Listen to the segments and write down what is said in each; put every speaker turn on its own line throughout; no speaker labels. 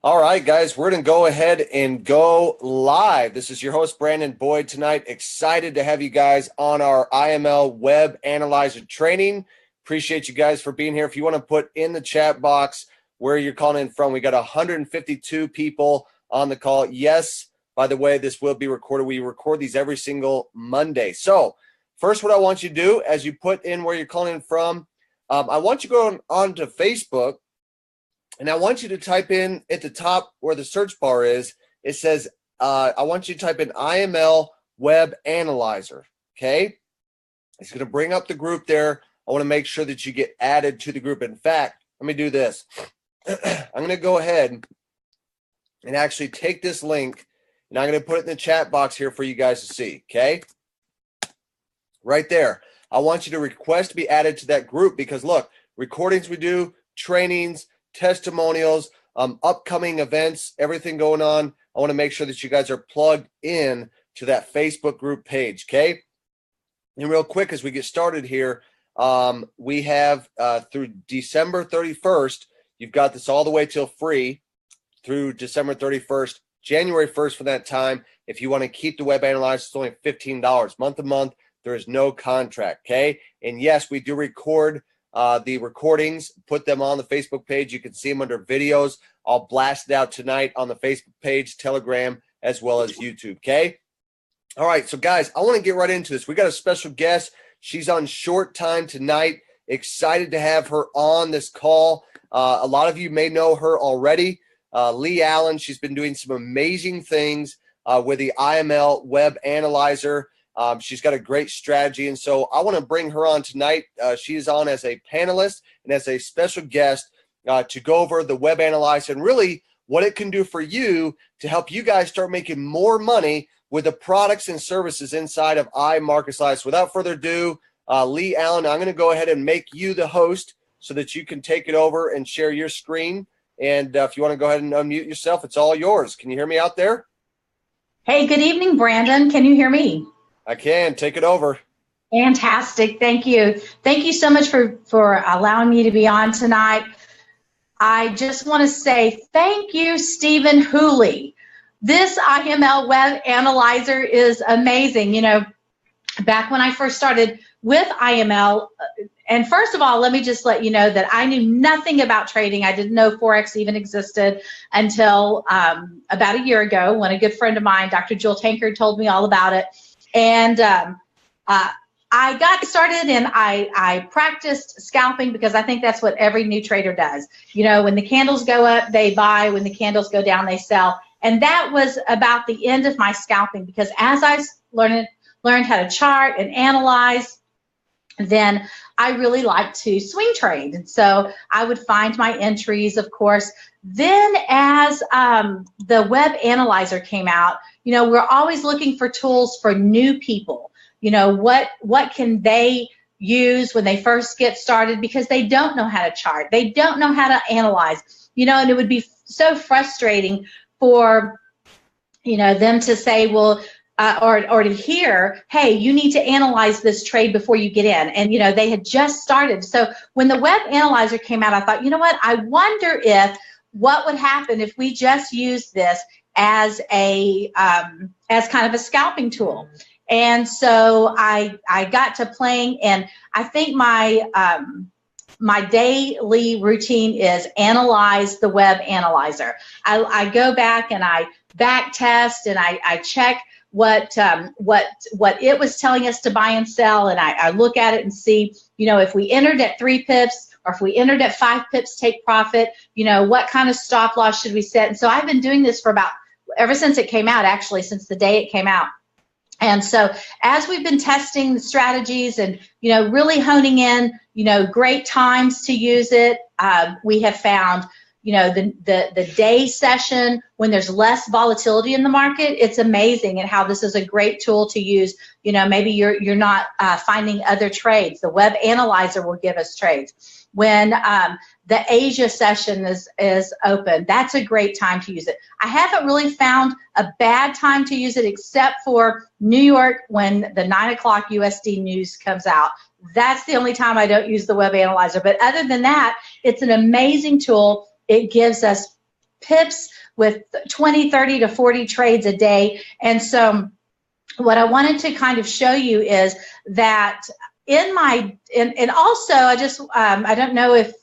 All right, guys, we're going to go ahead and go live. This is your host, Brandon Boyd, tonight. Excited to have you guys on our IML Web Analyzer training. Appreciate you guys for being here. If you want to put in the chat box where you're calling in from, we got 152 people on the call. Yes, by the way, this will be recorded. We record these every single Monday. So first, what I want you to do as you put in where you're calling in from, I want you to go on to Facebook. And I want you to type in at the top where the search bar is, it says, I want you to type in IML Web Analyzer, okay? It's going to bring up the group there. I want to make sure that you get added to the group. In fact, let me do this. I'm going to go ahead and actually take this link, and I'm going to put it in the chat box here for you guys to see, okay? Right there. I want you to request to be added to that group because, look, recordings we do, trainings, testimonials, upcoming events, everything going on. I want to make sure that you guys are plugged in to that Facebook group page, okay? And real quick, as we get started here, we have through December 31st, you've got this all the way till free through December 31st, January 1st for that time. If you want to keep the web analyzer, it's only $15 month to month. There is no contract, okay? And yes, we do record the recordings, put them on the Facebook page. You can see them under videos. I'll blast it out tonight on the Facebook page, Telegram, as well as YouTube, okay? All right, so guys, I want to get right into this. We got a special guest. She's on short time tonight. Excited to have her on this call. A lot of you may know her already. Lee Allen, she's been doing some amazing things with the IML Web Analyzer. She's got a great strategy, and so I want to bring her on tonight. She is on as a panelist and as a special guest to go over the Web Analyzer and really what it can do for you to help you guys start making more money with the products and services inside of iMarketSlice. Without further ado, Lee Allen, I'm going to go ahead and make you the host so that you can take it over and share your screen. And if you want to go ahead and unmute yourself, it's all yours. Can you hear me out there?
Hey, good evening, Brandon. Can you hear me?
I can. Take it over.
Fantastic. Thank you. Thank you so much for allowing me to be on tonight. I just want to say thank you, Stephen Hooley. This IML Web Analyzer is amazing. You know, back when I first started with IML, and first of all, let me just let you know that I knew nothing about trading. I didn't know Forex even existed until about a year ago when a good friend of mine, Dr. Jewel Tankard, told me all about it. And I got started and I practiced scalping because I think that's what every new trader does. You know, when the candles go up, they buy. When the candles go down, they sell. And that was about the end of my scalping because as I learned how to chart and analyze, then I really liked to swing trade. And so I would find my entries, of course. Then as the Web Analyzer came out, you know, we're always looking for tools for new people. You know, what can they use when they first get started because they don't know how to chart. They don't know how to analyze, you know, and it would be so frustrating for, you know, them to say, well, or to hear, hey, you need to analyze this trade before you get in. And, you know, they had just started. So when the Web Analyzer came out, I thought, you know what, I wonder what would happen if we just use this as a as kind of a scalping tool. And so I got to playing, and I think my my daily routine is analyze the Web Analyzer. I go back and I back test and I check what it was telling us to buy and sell, and I look at it and see, you know, if we entered at 3 pips or if we entered at 5 pips take profit, you know, what kind of stop loss should we set? And so I've been doing this for ever since it came out, actually, since the day it came out. And so as we've been testing the strategies and, you know, really honing in, you know, great times to use it, we have found, you know, the day session when there's less volatility in the market, it's amazing and how this is a great tool to use. You know, maybe you're not finding other trades. The Web Analyzer will give us trades. When the Asia session is open, that's a great time to use it. I haven't really found a bad time to use it except for New York when the 9 o'clock USD news comes out. That's the only time I don't use the Web Analyzer. But other than that, it's an amazing tool. It gives us pips with 20, 30 to 40 trades a day. And so what I wanted to kind of show you is that and also I don't know if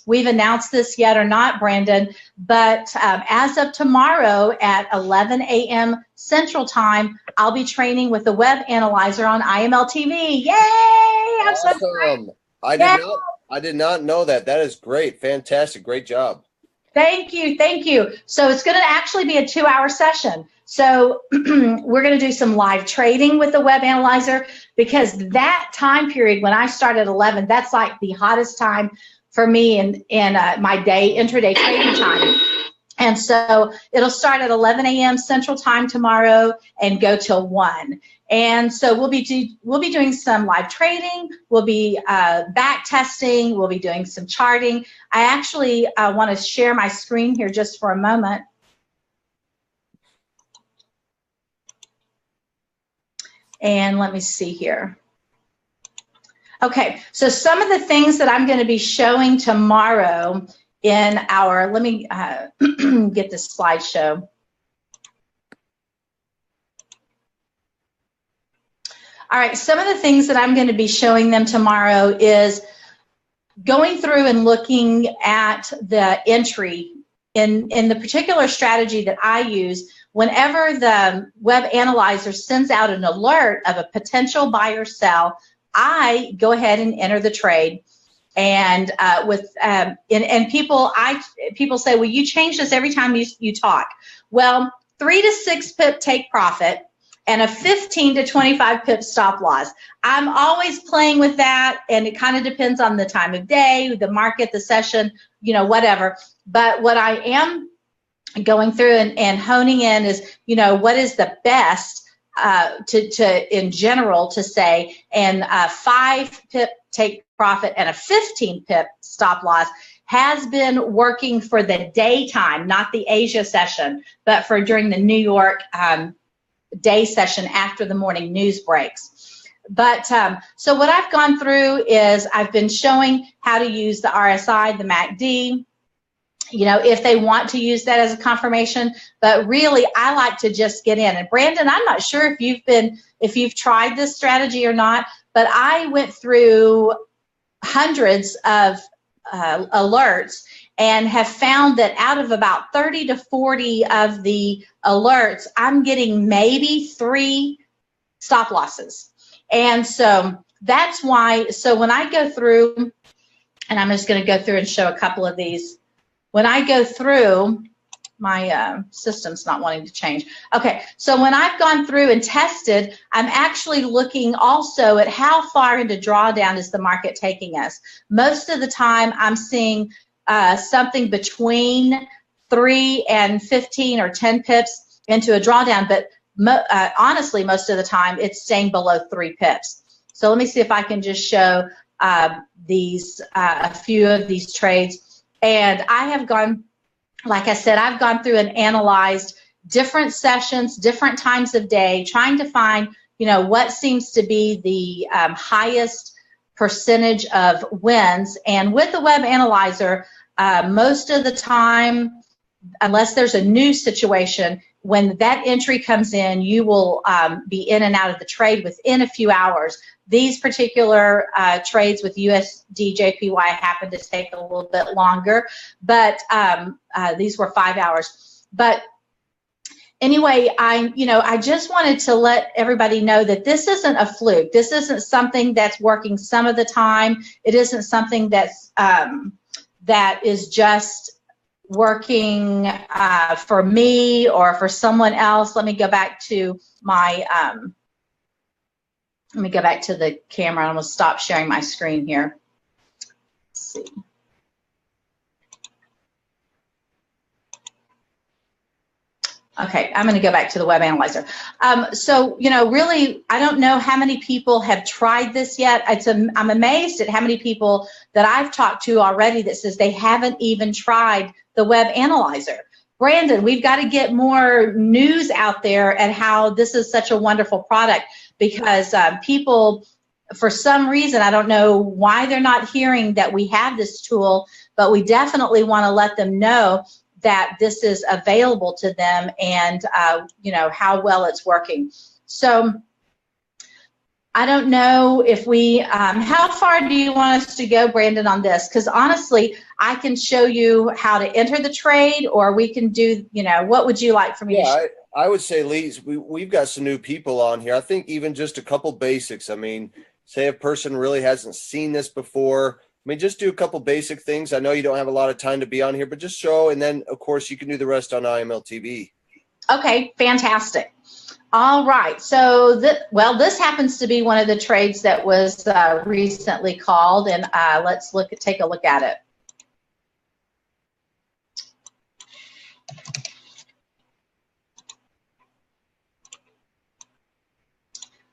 we've announced this yet or not, Brandon, but as of tomorrow at 11 a.m. Central Time, I'll be training with the Web Analyzer on IML TV. Yay! I'm so excited.
I did not know that. That is great. Fantastic. Great job.
Thank you. Thank you. So it's going to actually be a 2-hour session. So we're going to do some live trading with the Web Analyzer, because that time period when I start at 11, that's like the hottest time for me in my day, intraday trading time. And so it'll start at 11 a.m. Central Time tomorrow and go till 1. And so we'll be doing some live trading. We'll be back testing. We'll be doing some charting. I actually want to share my screen here just for a moment. And let me see here. Okay, so some of the things that I'm going to be showing tomorrow in our, let me get this slideshow. All right, some of the things that I'm going to be showing them tomorrow is going through and looking at the entry in the particular strategy that I use. Whenever the Web Analyzer sends out an alert of a potential buy or sell, I go ahead and enter the trade. And people say, well, you change this every time you talk. Well, 3 to 6 pip take profit and a 15 to 25 pip stop loss. I'm always playing with that, and it kind of depends on the time of day, the market, the session, whatever. But what I am going through and honing in is, what is the best in general to say, and 5 pip take profit and a 15 pip stop loss has been working for the daytime, not the Asia session, but for during the New York day session after the morning news breaks. But so what I've gone through is I've been showing how to use the RSI, the MACD, if they want to use that as a confirmation. But really, I like to just get in. And Brandon, I'm not sure if you've tried this strategy or not, but I went through hundreds of alerts and have found that out of about 30 to 40 of the alerts, I'm getting maybe 3 stop losses. And so that's why, so when I go through, and I'm just going to go through and show a couple of these. When I go through, my system's not wanting to change. Okay, so when I've gone through and tested, I'm actually looking also at how far into drawdown is the market taking us. Most of the time, I'm seeing something between 3 and 15 or 10 pips into a drawdown, but honestly, most of the time, it's staying below 3 pips. So let me see if I can just show a few of these trades. And I have gone, like I said, I've gone through and analyzed different sessions, different times of day, trying to find, what seems to be the highest percentage of wins. And with the Web Analyzer, most of the time, unless there's a new situation, when that entry comes in, you will be in and out of the trade within a few hours. These particular trades with USD JPY happen to take a little bit longer, but these were 5 hours. But anyway, I just wanted to let everybody know that this isn't a fluke. This isn't something that's working some of the time. It isn't something that's that is just working for me or for someone else. Let me go back to my let me go back to the camera. I'm going to stop sharing my screen here. Let's see. Okay, I'm going to go back to the Web Analyzer. So, really, I don't know how many people have tried this yet. I'm amazed at how many people that I've talked to already that says they haven't even tried the Web Analyzer. Brandon, we've got to get more news out there at how this is such a wonderful product, because people, for some reason, I don't know why they're not hearing that we have this tool, but we definitely want to let them know that this is available to them, and you know, how well it's working. So I don't know if we, how far do you want us to go, Brandon, on this? Because honestly, I can show you how to enter the trade, or we can do, you know, what would you like for me to show?
I would say, Lee, we've got some new people on here. I think even just a couple basics. I mean, say a person really hasn't seen this before. I mean, just do a couple basic things. I know you don't have a lot of time to be on here, but just show, and then, of course, you can do the rest on IML TV.
Okay, fantastic. All right, so this happens to be one of the trades that was recently called, and let's take a look at it.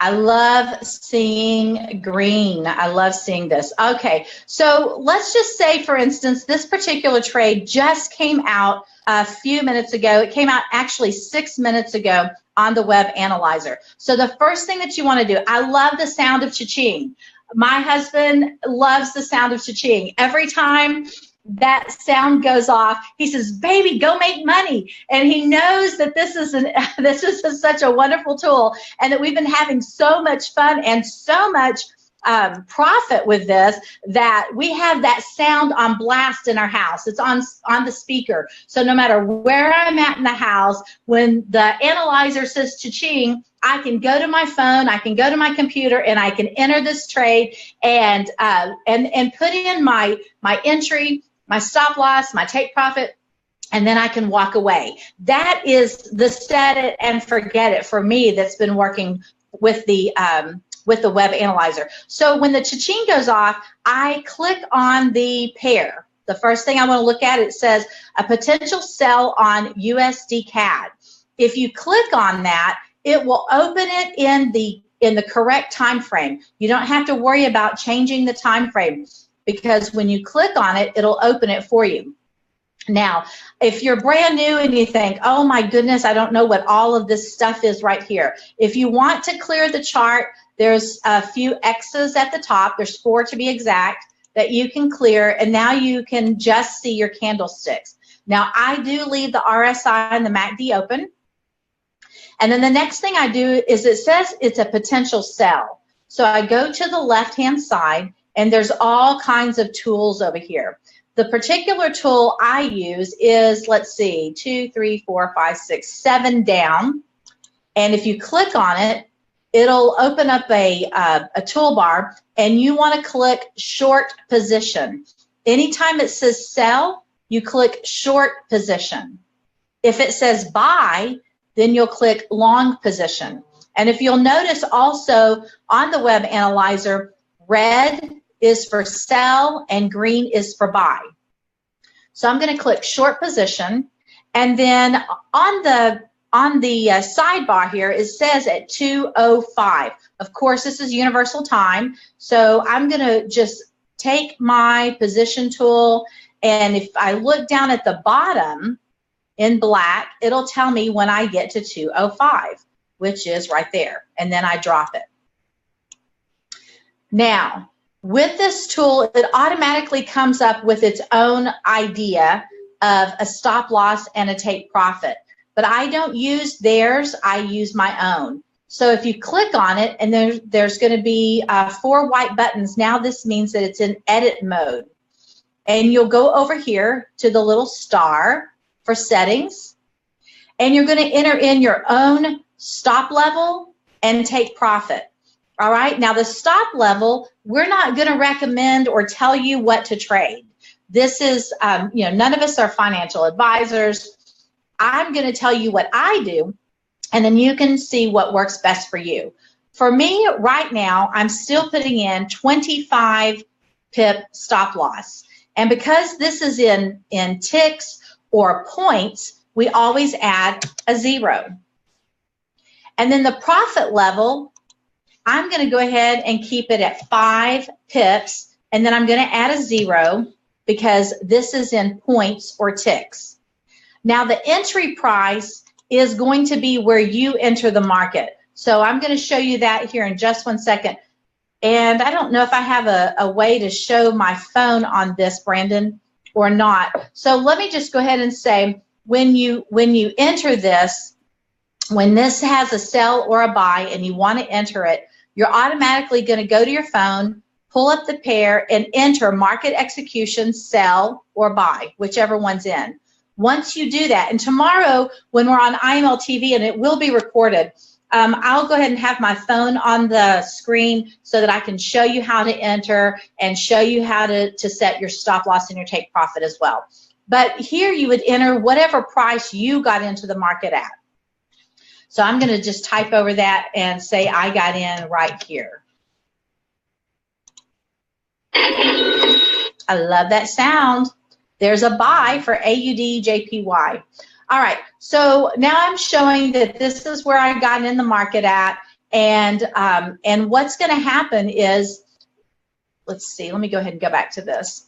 I love seeing green. I love seeing this. Okay, so let's just say, for instance, this particular trade just came out a few minutes ago. It came out actually 6 minutes ago on the Web Analyzer. So the first thing that you want to do, I love the sound of cha-ching. My husband loves the sound of cha-ching. Every time that sound goes off, he says, "Baby, go make money." And he knows that this is such a wonderful tool, and that we've been having so much fun and so much profit with this, that we have that sound on blast in our house. It's on the speaker. So no matter where I'm at in the house, when the analyzer says cha-ching, I can go to my phone, I can go to my computer, and I can enter this trade and put in my entry, my stop loss, my take profit, and then I can walk away. That is the set it and forget it for me that's been working with the Web Analyzer. So when the cha-ching goes off, I click on the pair. The first thing I want to look at, it says a potential sell on USD CAD. If you click on that, it will open it in the correct time frame. You don't have to worry about changing the time frame, because when you click on it, it'll open it for you. Now, if you're brand new and you think, "Oh my goodness, I don't know what all of this stuff is right here," if you want to clear the chart, there's a few X's at the top. There's 4 to be exact that you can clear, and now you can just see your candlesticks. Now, I do leave the RSI and the MACD open. And then the next thing I do is, it says it's a potential sell. So I go to the left-hand side, and there's all kinds of tools over here. The particular tool I use is, let's see, 2, 3, 4, 5, 6, 7 down. And if you click on it, it'll open up a toolbar, and you want to click short position. Anytime it says sell, you click short position. If it says buy, then you'll click long position. And if you'll notice also on the Web Analyzer, red is for sell and green is for buy. So I'm going to click short position, and then on the sidebar here, it says at 2:05. Of course, this is universal time, so I'm going to just take my position tool, and if I look down at the bottom in black, it'll tell me when I get to 2:05, which is right there, and then I drop it. Now, with this tool, it automatically comes up with its own idea of a stop loss and a take profit. But I don't use theirs, I use my own. So if you click on it, and there's going to be 4 white buttons, now this means that it's in edit mode. And you'll go over here to the little star for settings, and you're going to enter in your own stop level and take profit. All right, now the stop level, we're not going to recommend or tell you what to trade. This is, none of us are financial advisors. I'm going to tell you what I do, and then you can see what works best for you. For me, right now, I'm still putting in 25 pip stop loss. And because this is in ticks or points, we always add a 0. And then the profit level, I'm going to go ahead and keep it at 5 pips, and then I'm going to add a 0 because this is in points or ticks. Now the entry price is going to be where you enter the market. So I'm going to show you that here in just 1 second. And I don't know if I have a way to show my phone on this, Brandon, or not. So let me just go ahead and say, when you enter this, when this has a sell or a buy and you want to enter it, you're automatically going to go to your phone, pull up the pair, and enter market execution, sell, or buy, whichever one's in. Once you do that, and tomorrow when we're on IML TV, and it will be recorded, I'll go ahead and have my phone on the screen so that I can show you how to enter and show you how to set your stop loss and your take profit as well. But here you would enter whatever price you got into the market at. So I'm going to just type over that and say I got in right here. I love that sound. There's a buy for AUD JPY. All right, so now I'm showing that this is where I got in the market at, and what's going to happen is, let's see, let me go ahead and go back to this.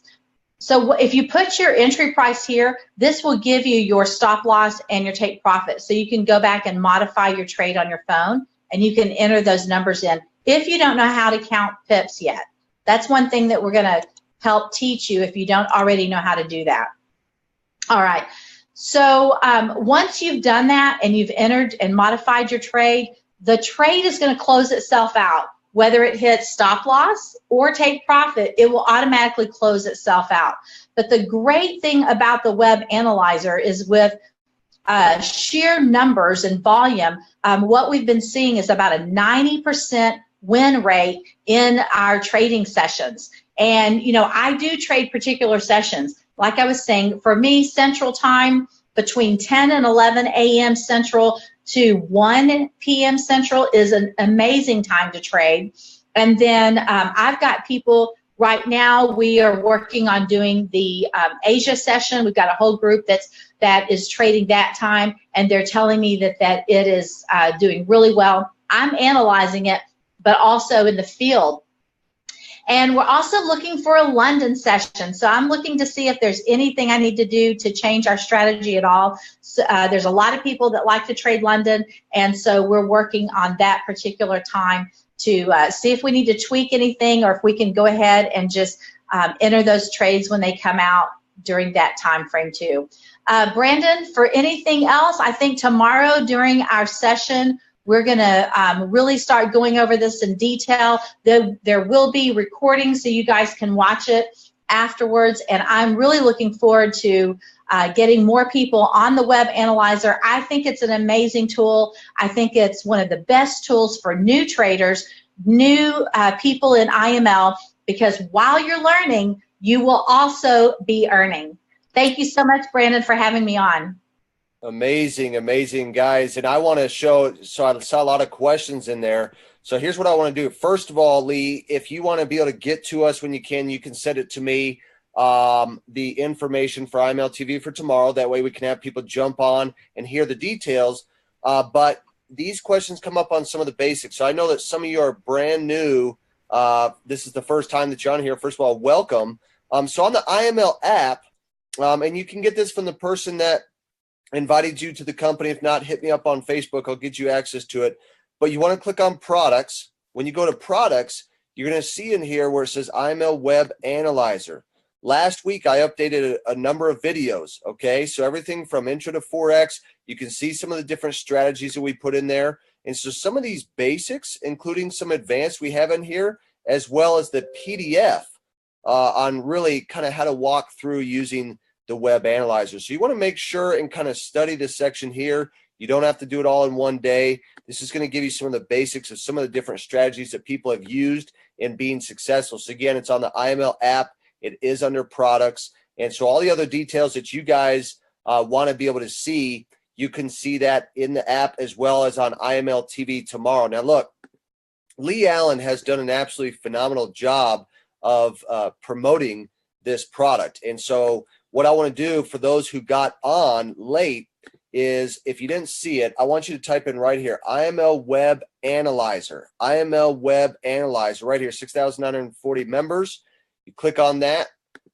So if you put your entry price here, this will give you your stop loss and your take profit. So you can go back and modify your trade on your phone, and you can enter those numbers in if you don't know how to count pips yet. That's one thing that we're going to help teach you if you don't already know how to do that. All right. So once you've done that and you've entered and modified your trade, the trade is going to close itself out. Whether it hits stop loss or take profit, it will automatically close itself out. But the great thing about the Web Analyzer is with sheer numbers and volume, what we've been seeing is about a 90% win rate in our trading sessions. And, you know, I do trade particular sessions. Like I was saying, for me, Central Time, between 10 and 11 a.m. Central to 1 p.m. Central is an amazing time to trade. And then I've got people right now, we are working on doing the Asia session. We've got a whole group that is trading that time, and they're telling me that it is doing really well. I'm analyzing it, but also in the field. And we're also looking for a London session. So I'm looking to see if there's anything I need to do to change our strategy at all. So, there's a lot of people that like to trade London, and so we're working on that particular time to see if we need to tweak anything, or if we can go ahead and just enter those trades when they come out during that time frame too. Brandon, for anything else, I think tomorrow during our session, we're going to really start going over this in detail. There will be recordings so you guys can watch it afterwards, and I'm really looking forward to getting more people on the Web Analyzer. I think it's an amazing tool. I think it's one of the best tools for new traders, new people in IML, because while you're learning, you will also be earning. Thank you so much, Brandon, for having me on.
Amazing, amazing, guys. And I want to show, so I saw a lot of questions in there. So here's what I want to do. First of all, Lee, if you want to be able to get to us when you can send it to me, the information for IML TV for tomorrow. That way we can have people jump on and hear the details. But these questions come up on some of the basics. So I know that some of you are brand new. This is the first time that you're on here. First of all, welcome. So on the IML app, and you can get this from the person that invited you to the company. If not, hit me up on Facebook. I'll get you access to it. But you want to click on products. When you go to products, you're going to see in here where it says IML Web Analyzer. Last week, I updated a number of videos, okay? So everything from intro to Forex, you can see some of the different strategies that we put in there. And so some of these basics, including some advanced we have in here, as well as the PDF on really kind of how to walk through using the Web Analyzer. So you want to make sure and kind of study this section here. You don't have to do it all in one day. This is going to give you some of the basics of some of the different strategies that people have used in being successful. So again, it's on the IML app. It is under products. And so all the other details that you guys want to be able to see, you can see that in the app as well as on IML TV tomorrow. Now look, Lee Allen has done an absolutely phenomenal job of promoting this product. And so what I want to do for those who got on late is, if you didn't see it, I want you to type in right here, IML Web Analyzer. IML Web Analyzer right here, 6,940 members. You click on that.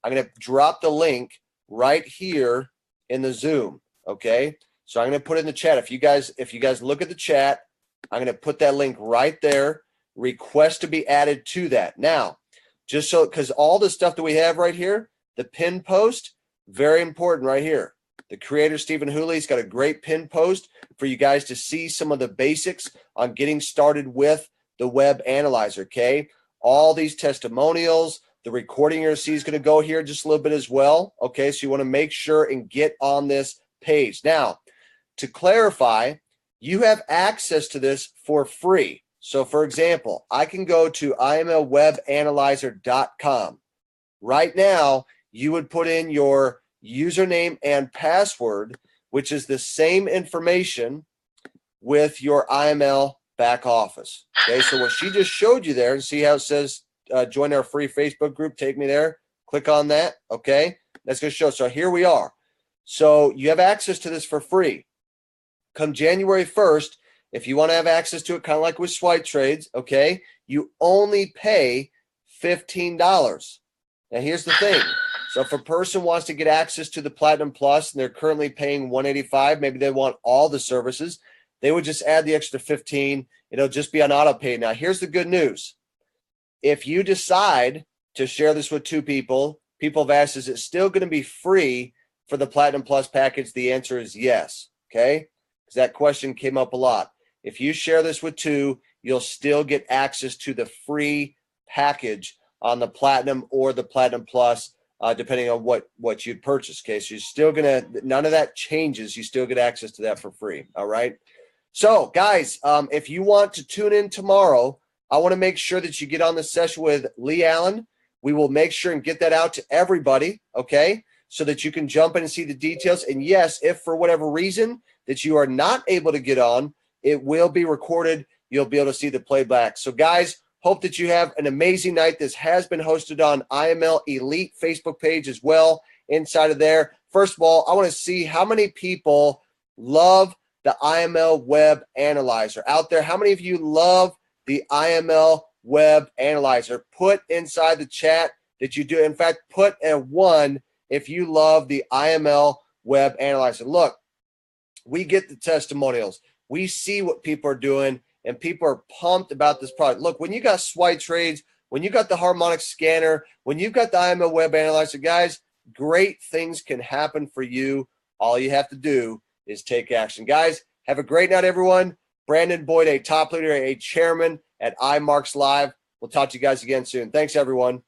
I'm going to drop the link right here in the Zoom, okay? So I'm going to put it in the chat. If you guys look at the chat, I'm going to put that link right there. Request to be added to that. Now, just so, because all the stuff that we have right here, the pin post, very important right here. The creator, Stephen Hooley's got a great pin post for you guys to see some of the basics on getting started with the web analyzer, okay? All these testimonials, the recording you're going to see is going to go here just a little bit as well, okay? So you want to make sure and get on this page. Now, to clarify, you have access to this for free. So, for example, I can go to imlwebanalyzer.com. Right now, you would put in your username and password, which is the same information with your IML back office. Okay, so what she just showed you there, and see how it says join our free Facebook group, take me there, click on that, okay? That's going to show. So here we are. So you have access to this for free. Come January 1st, if you want to have access to it, kind of like with swipe trades, okay, you only pay $15. Now, here's the thing. So if a person wants to get access to the Platinum Plus and they're currently paying $185, maybe they want all the services, they would just add the extra $15. It'll just be on auto pay. Now, here's the good news. If you decide to share this with two people, people have asked, is it still going to be free for the Platinum Plus package? The answer is yes, okay? Because that question came up a lot. If you share this with two, you'll still get access to the free package on the Platinum or the Platinum Plus, depending on what you'd purchase. Okay, so you're still gonna, none of that changes. You still get access to that for free. All right. So, guys, if you want to tune in tomorrow, I want to make sure that you get on the session with Lee Allen. We will make sure and get that out to everybody. Okay, so that you can jump in and see the details. And yes, if for whatever reason that you are not able to get on, it will be recorded. You'll be able to see the playback. So, guys, hope that you have an amazing night. This has been hosted on IML Elite Facebook page as well. Inside of there, first of all, I want to see how many people love the IML Web Analyzer out there. How many of you love the IML Web Analyzer? Put inside the chat that you do. In fact, put a 1 if you love the IML Web Analyzer. Look, we get the testimonials. We see what people are doing, and people are pumped about this product. Look, when you got swipe trades, when you got the harmonic scanner, when you've got the IML Web Analyzer, guys, great things can happen for you. All you have to do is take action. Guys, have a great night, everyone. Brandon Boyd, a top leader, a chairman at iMarks Live. We'll talk to you guys again soon. Thanks, everyone.